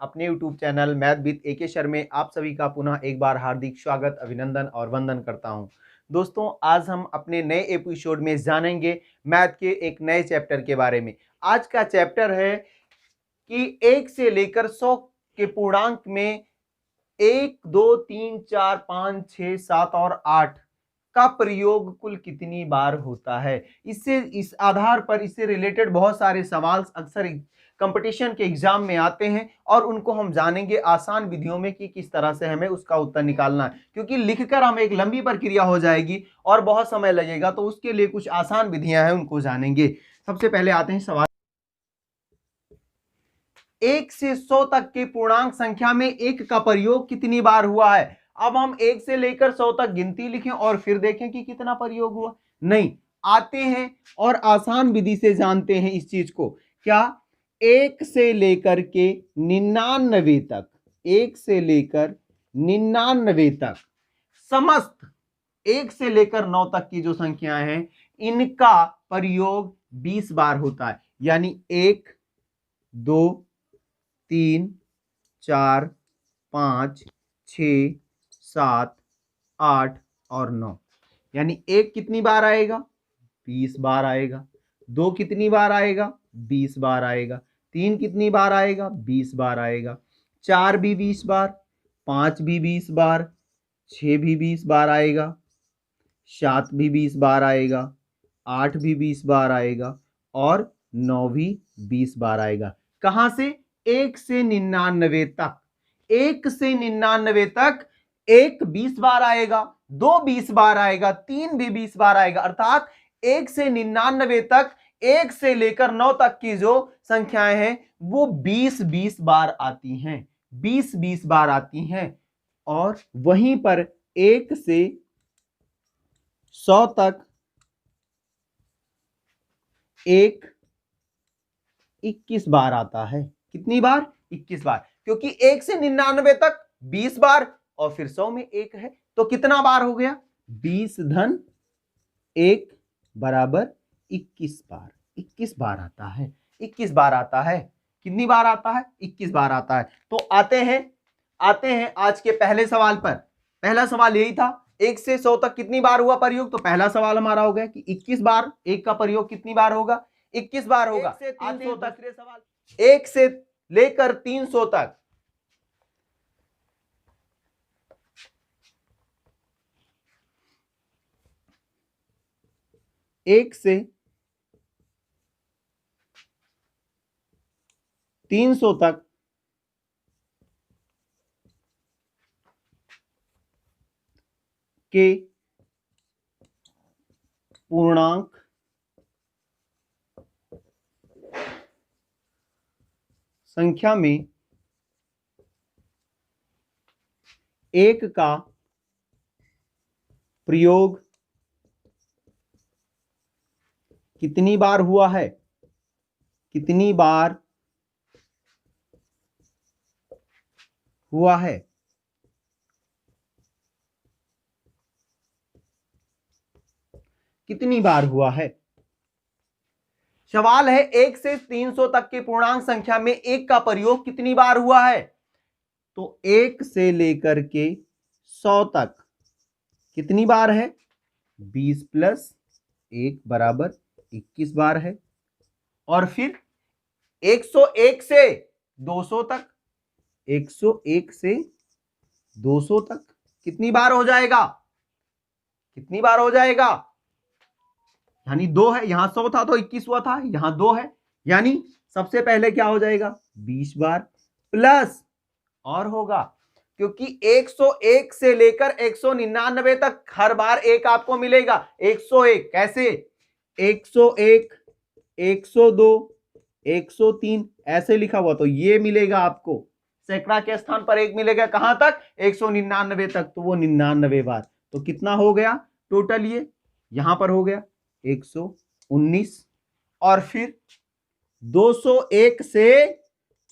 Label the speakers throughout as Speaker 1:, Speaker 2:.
Speaker 1: अपने YouTube channel math with AK sir में आप सभी का पुनः एक बार हार्दिक स्वागत, अभिनंदन और वंदन करता हूं। दोस्तों, आज हम अपने नए एपिसोड में जानेंगे मैथ के एक नए चैप्टर के बारे में। आज का चैप्टर है कि 1 से लेकर 100 के पूर्णांक में 1, 2, 3, 4, 5, 6, 7 और 8 का प्रयोग कुल कितनी बार होता है। इस आधार पर इससे रिलेटेड बहुत सारे सवाल अक्सर कंपटीशन के एग्जाम में आते हैं और उनको हम जानेंगे आसान विधियों में कि किस तरह से हमें उसका उत्तर निकालना है, क्योंकि लिखकर हम एक लंबी प्रक्रिया हो जाएगी और बहुत समय लगेगा। तो उसके लिए कुछ आसान विधियां हैं, उनको जानेंगे। सबसे पहले आते हैं सवाल। 1 से 100 तक के पूर्णांक संख्या में 1 का प्रयोग कितनी बार हुआ है। अब हम 1 से लेकर 100 तक गिनती लिखें और फिर देखें कि कितना प्रयोग हुआ। नहीं, आते हैं और आसान विधि से जानते हैं इस चीज को। क्या 1 से लेकर के 99 तक, 1 से लेकर 99 तक समस्त 1 से लेकर 9 तक की जो संख्याएं हैं, इनका प्रयोग 20 बार होता है। यानी 1, 2, 3, 4, 5, 6, 7, 8 और 9। यानी 1 कितनी बार आएगा? 20 बार आएगा। 2 कितनी बार आएगा? 20 बार आएगा। 3 कितनी बार आएगा? 20 बार आएगा। 4 भी 20 बार, 5 भी 20 बार, 6 भी 20 बार आएगा, 7 भी 20 बार आएगा, 8 भी 20 बार आएगा और 9 भी 20 बार आएगा। कहां से? 1 से 99 तक। 1 से 99 तक 1 20 बार आएगा, 2 20 बार आएगा, 3 भी 20 बार आएगा। अर्थात 1 से 99 तक 1 से लेकर 9 तक की जो संख्याएं हैं वो 20-20 बार आती हैं, 20-20 बार आती हैं। और वहीं पर 1 से 100 तक 1 21 बार आता है। कितनी बार? 21 बार, क्योंकि 1 से 99 तक 20 बार और फिर 100 में 1 है, तो कितना बार हो गया? 20 धन 1 बराबर 21 बार। 21 बार आता है, 21 बार आता है। कितनी बार आता है? 21 बार आता है। तो आते हैं आज के पहले सवाल पर। पहला सवाल यही था, 1 से 100 तक कितनी बार हुआ प्रयोग। तो पहला सवाल हमारा हो गया कि 21 बार 1 का प्रयोग कितनी बार होगा? 21 बार होगा। 1 से 300 तक, दूसरे सवाल 1 से लेकर 300 तक 1 से 300 तक के पूर्णांक संख्या में 1 का प्रयोग कितनी बार हुआ है? कितनी बार हुआ है? कितनी बार हुआ है? सवाल है 1 से 300 तक के पूर्णांक संख्या में 1 का प्रयोग कितनी बार हुआ है। तो 1 से लेकर के 100 तक कितनी बार है? 20 प्लस 1 बराबर 21 बार है। और फिर 101 से 200 तक, 101 से 200 तक कितनी बार हो जाएगा? कितनी बार हो जाएगा? यानी 2 है, यहां 100 था तो 21 हुआ था, यहां 2 है, यानी सबसे पहले क्या हो जाएगा? 20 बार प्लस और होगा, क्योंकि 101 से लेकर 199 तक हर बार 1 आपको मिलेगा। 101 कैसे? 101, 102, 103 ऐसे लिखा हुआ, तो ये मिलेगा आपको। सैकड़ा के स्थान पर 1 मिलेगा। कहां तक? 199 तक, तो वो 99 बार। तो कितना हो गया टोटल? ये यहां पर हो गया 119। और फिर 201 से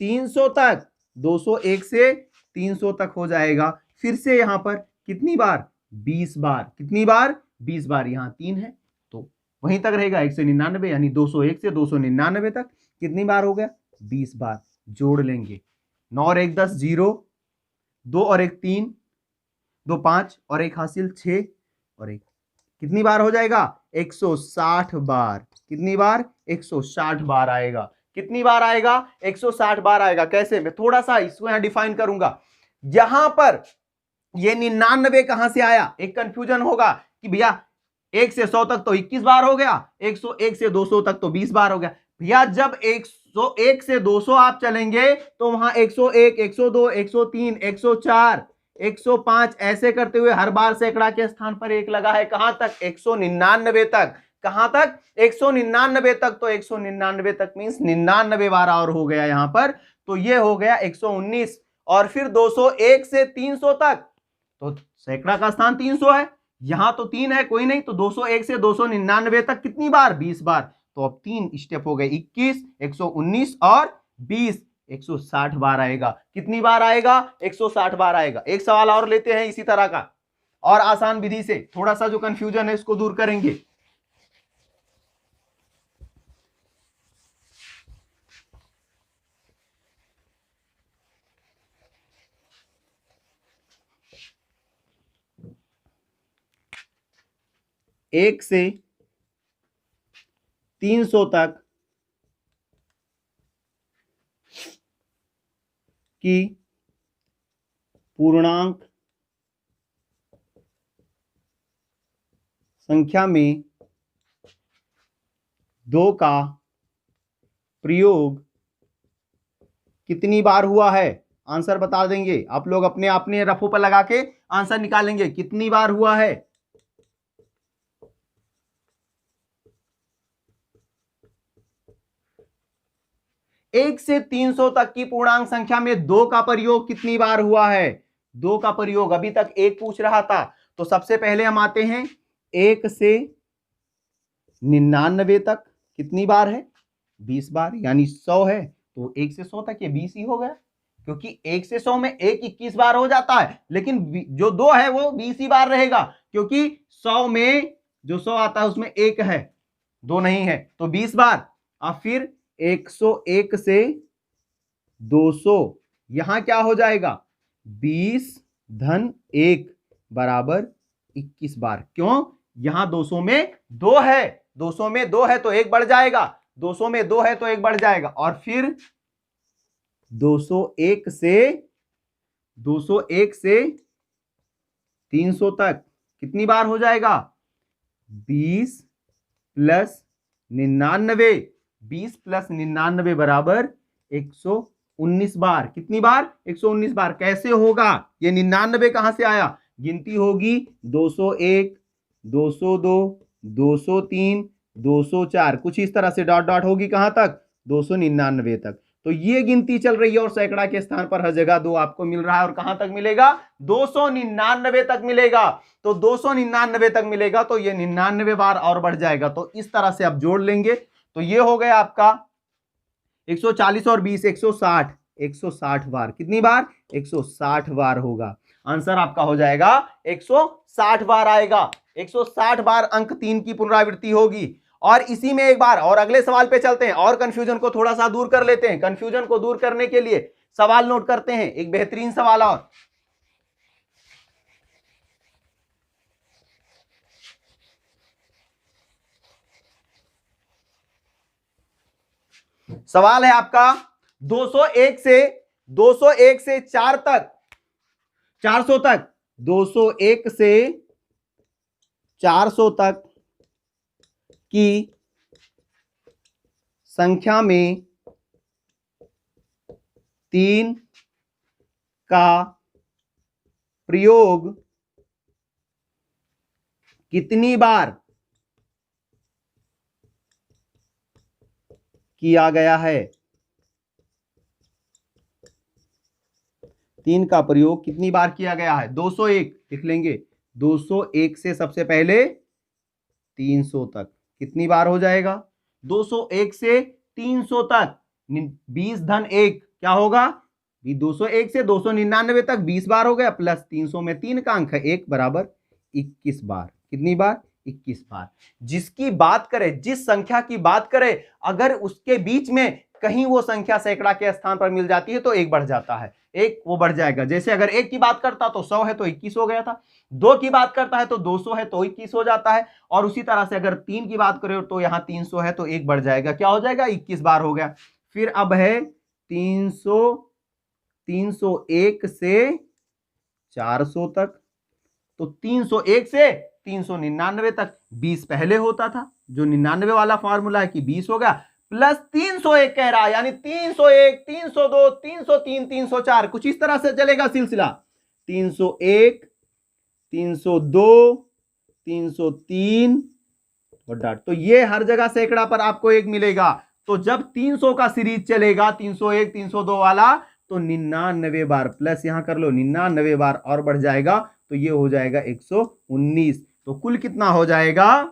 Speaker 1: 300 तक, 201 से 300 तक हो जाएगा। फिर से यहां पर कितनी बार? 20 बार। कितनी बार? 20 बार। यहां 3 है तो वहीं तक रहेगा 199, यानी 201 से 299 तक कितनी बार हो गया? 20 बार। जोड़ लेंगे 9 और 1 10, 0, 2 और 1 3, 2 5 और 1 हासिल 6 और 1, कितनी बार हो जाएगा? 160 बार। कितनी बार? 160 बार आएगा। कितनी बार आएगा? 160 बार आएगा। कैसे? मैं थोड़ा सा इसको यहां डिफाइन करूंगा। यहां पर ये 99 कहां से आया? एक कंफ्यूजन होगा कि भैया 1 से 100 तक तो 21 बार हो गया, 101 से 200 तक तो 20 बार हो गया। भैया जब 101 से 200 आप चलेंगे तो वहां 101, 102, 103, 104, 105 ऐसे करते हुए हर बार सैकड़ा के स्थान पर एक लगा है। कहां तक? 199 तक। कहां तक? 199 तक। तो 199 तक मींस 99 बार और हो गया यहां पर, तो ये हो गया 119। और फिर 201 से 300 तक, तो सैकड़ा का स्थान 300 है, यहां तो 3 है, कोई नहीं, तो 201 से 299 तक कितनी बार? 20 बार। तो अब 3 स्टेप हो गए, 21, 119 और 20, 160 बार आएगा। कितनी बार आएगा? 160 बार आएगा। एक सवाल और लेते हैं इसी तरह का, और आसान विधि से थोड़ा सा जो कंफ्यूजन है इसको दूर करेंगे। एक से 300 तक की पूर्णांक संख्या में 2 का प्रयोग कितनी बार हुआ है? आंसर बता देंगे आप लोग, अपने अपने रफों पर लगा के आंसर निकालेंगे कितनी बार हुआ है। एक से 300 तक की पूर्णांक संख्या में 2 का प्रयोग कितनी बार हुआ है? 2 का प्रयोग, अभी तक 1 पूछ रहा था, तो सबसे पहले हम आते हैं 1 से 99 तक, कितनी बार है? 20 बार, यानी 100 है, तो 1 से 100 तक ये 20 ही हो गया, क्योंकि 1 से 100 में 1 21 बार हो जाता है, लेकिन जो 2 है वो 20 ही बार रहेगा, क्योंकि 100 में जो 100 आता है उसमें 1 है, 2 नहीं है, तो 20 बार। अब फिर 101 से 200, यहां क्या हो जाएगा? 20 धन 1 बराबर 21 बार। क्यों? यहां 200 में 2 है, 200 में 2 है तो 1 बढ़ जाएगा, 200 में 2 है तो 1 बढ़ जाएगा। और फिर 201 से 300 तक कितनी बार हो जाएगा? 20 प्लस 99, 20 प्लस 99 बराबर 119 बार। कितनी बार? 119 बार। कैसे होगा? ये 99 कहां से आया? गिनती होगी 201, 202, 203, 204, कुछ इस तरह से डॉट डॉट होगी, कहां तक? 299 तक। तो ये गिनती चल रही है और सैकड़ा के स्थान पर हर जगह 2 आपको मिल रहा है, और कहां तक मिलेगा? 299 तक मिलेगा। तो 299 तक मिलेगा तो ये 99 बार और बढ़ जाएगा। तो इस तरह से आप जोड़ लेंगे, तो ये हो गया आपका 140 और 20, 160, 160 बार। कितनी बार? 160 बार होगा। आंसर आपका हो जाएगा 160 बार आएगा। 160 बार अंक 3 की पुनरावृत्ति होगी। और इसी में एक बार और अगले सवाल पे चलते हैं, और कंफ्यूजन को थोड़ा सा दूर कर लेते हैं। कंफ्यूजन को दूर करने के लिए सवाल नोट करते हैं, एक बेहतरीन सवाल और। सवाल है आपका 201 से 4 तक, 400 तक, 201 से 400 तक की संख्या में 3 का प्रयोग कितनी बार किया गया है? 3 का प्रयोग कितनी बार किया गया है? 201 लिख लेंगे, 201 से सबसे पहले 300 तक कितनी बार हो जाएगा? 201 से 300 तक 20 धन 1 क्या होगा? 201 से 299 तक 20 बार हो गया, प्लस 300 में 3 का अंक है 1 बराबर 21 बार। कितनी बार? 21 बार। जिसकी बात करें, जिस संख्या की बात करें, अगर उसके बीच में कहीं वो संख्या सैकड़ा के स्थान पर मिल जाती है तो एक बढ़ जाता है, एक वो बढ़ जाएगा। जैसे अगर एक की बात करता तो 100 है तो 21 हो गया था, दो की बात करता है तो 200 है तो 21 हो जाता है, और उसी तरह से अगर 3 की बात करें तो यहां 300 है तो एक बढ़ जाएगा, क्या हो जाएगा, 21 बार हो गया। फिर अब है 301 से 400 तक, तो 301 से 399 तक 20 पहले होता था, जो 99 वाला फॉर्मूला है कि 20 हो गया, प्लस 301 कह रहा है, यानी 301, 302, 303, 304, कुछ इस तरह से चलेगा सिलसिला। 301, 302, 303 और डॉट, तो ये हर जगह सैकड़ा पर आपको एक मिलेगा। तो जब 300 का सीरीज चलेगा, 301, 302 वाला, तो 99 बार, प्लस यहां कर लो 99 बार और बढ़ जाएगा, तो ये हो जाएगा 119। तो कुल कितना हो जाएगा,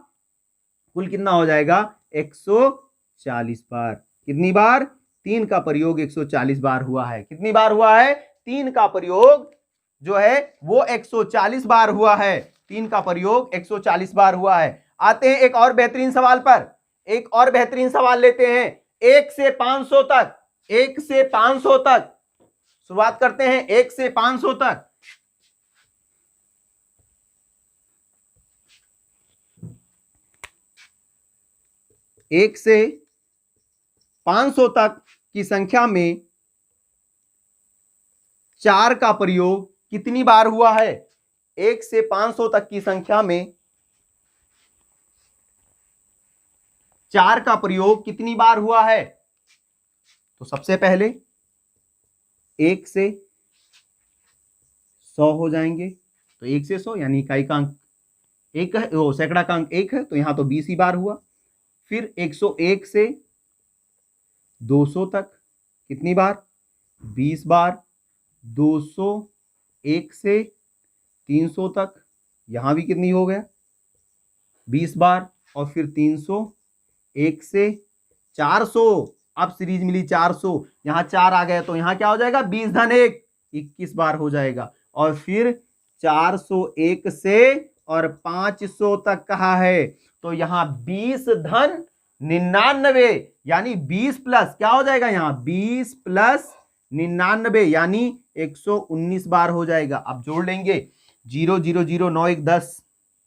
Speaker 1: कुल कितना हो जाएगा, 140 बार। कितनी बार, 3 का प्रयोग 140 बार हुआ है। कितनी बार हुआ है, 3 का प्रयोग जो है वो 140 बार हुआ है। 3 का प्रयोग 140 बार हुआ है। आते हैं एक और बेहतरीन सवाल पर, एक और बेहतरीन सवाल लेते हैं। 1 से 500 तक, 1 से 500 तक शुरुआत करते हैं, 1 से 500 तक। एक से 500 तक की संख्या में 4 का प्रयोग कितनी बार हुआ है। 1 से 500 तक की संख्या में 4 का प्रयोग कितनी बार हुआ है। तो सबसे पहले 1 से 100 हो जाएंगे, तो 1 से 100 यानी इकाई का अंक 1 है, वो सैकड़ा का अंक 1 है, तो यहां तो 20 ही बार हुआ। फिर 101 से 200 तक कितनी बार, 20 बार। 201 से 300 तक, यहां भी कितनी हो गया, 20 बार। और फिर 301 से 400, अब सीरीज मिली 400, यहां 4 आ गया, तो यहां क्या हो जाएगा, 20 धन 1, 21 बार हो जाएगा। और फिर 401 से और 500 तक कहा है, तो यहां 20 धन 99, यानी 20 प्लस क्या हो जाएगा, यहां 20 प्लस 99 यानी 119 बार हो जाएगा। अब जोड़ लेंगे, 0 0 0 9 1 10,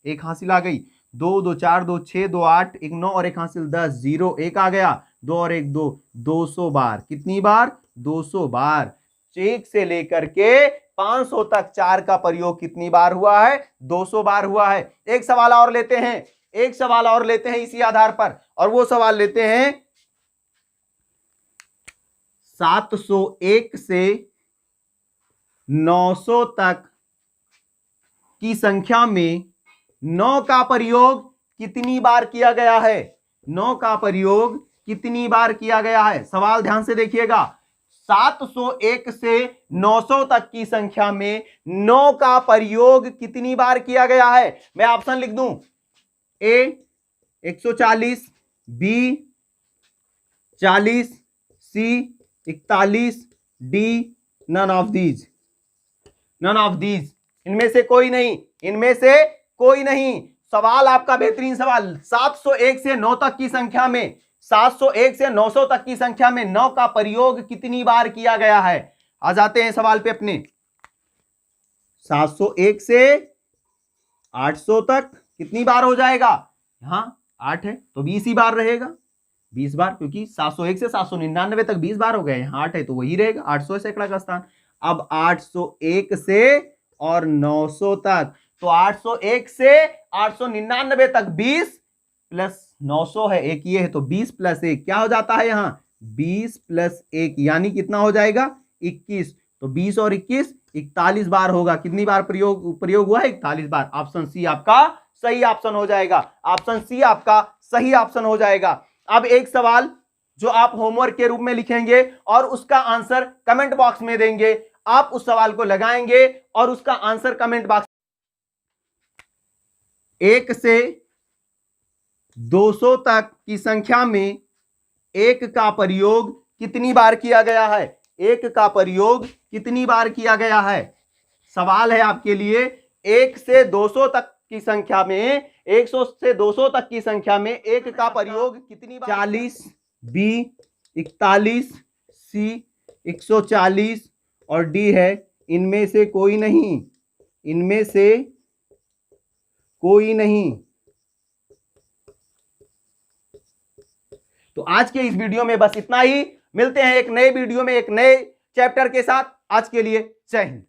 Speaker 1: एक हासिल आ गई, 2 2 4 2 6 2 8 1 9 और एक हासिल 10, 0 1 आ गया, 2 और 1 2, 200 बार। कितनी बार, 200 बार। 1 से लेकर के 500 तक 4 का प्रयोग कितनी बार हुआ है, 200 बार हुआ है। एक सवाल और लेते हैं, एक सवाल और लेते हैं इसी आधार पर, और वो सवाल लेते हैं 701 से 900 तक की संख्या में 9 का प्रयोग कितनी बार किया गया है। 9 का प्रयोग कितनी बार किया गया है, सवाल ध्यान से देखिएगा। 701 से 900 तक की संख्या में 9 का प्रयोग कितनी बार किया गया है। मैं ऑप्शन लिख दूं, A 140, B 40, C 41, D none of these, none of these, इनमें से कोई नहीं, इनमें से कोई नहीं। सवाल आपका बेहतरीन सवाल, 701 से 9 तक की संख्या में, 701 से 900 तक की संख्या में 9 का प्रयोग कितनी बार किया गया है। आ जाते हैं सवाल पे अपने। 701 से 800 तक कितनी बार हो जाएगा, यहां 8 है तो 20 ही बार रहेगा, 20 बार, क्योंकि 701 से 799 तक 20 बार हो गए, यहां 8 है तो वही रहेगा, 800 सैकड़ा का स्थान। अब 801 से और 900 तक, तो 801 से 899 तक 20 प्लस 900 है, एक ये है, तो 20 प्लस 1 क्या हो जाता है, यहां 20 प्लस 1 यानी कितना हो जाएगा, 21। तो 20 और 21 41 बार होगा। कितनी बार प्रयोग हुआ है, 41 बार। ऑप्शन सी आपका सही ऑप्शन हो जाएगा, ऑप्शन सी आपका सही ऑप्शन हो जाएगा। अब एक सवाल जो आप होमवर्क के रूप में लिखेंगे और उसका आंसर कमेंट बॉक्स में देंगे। आप उस सवाल को लगाएंगे और उसका आंसर कमेंट बॉक्स। 1 से 200 तक की संख्या में 1 का प्रयोग कितनी बार किया गया है। 1 का प्रयोग कितनी बार किया गया है, सवाल है आपके लिए। 1 से 200 तक की संख्या में 100 से 200 तक की संख्या में एक का प्रयोग कितनी बार? 40, बी 41, सी 140 और डी है इनमें से कोई नहीं, इनमें से कोई नहीं। तो आज के इस वीडियो में बस इतना ही। मिलते हैं एक नए वीडियो में एक नए चैप्टर के साथ। आज के लिए जय हिंद।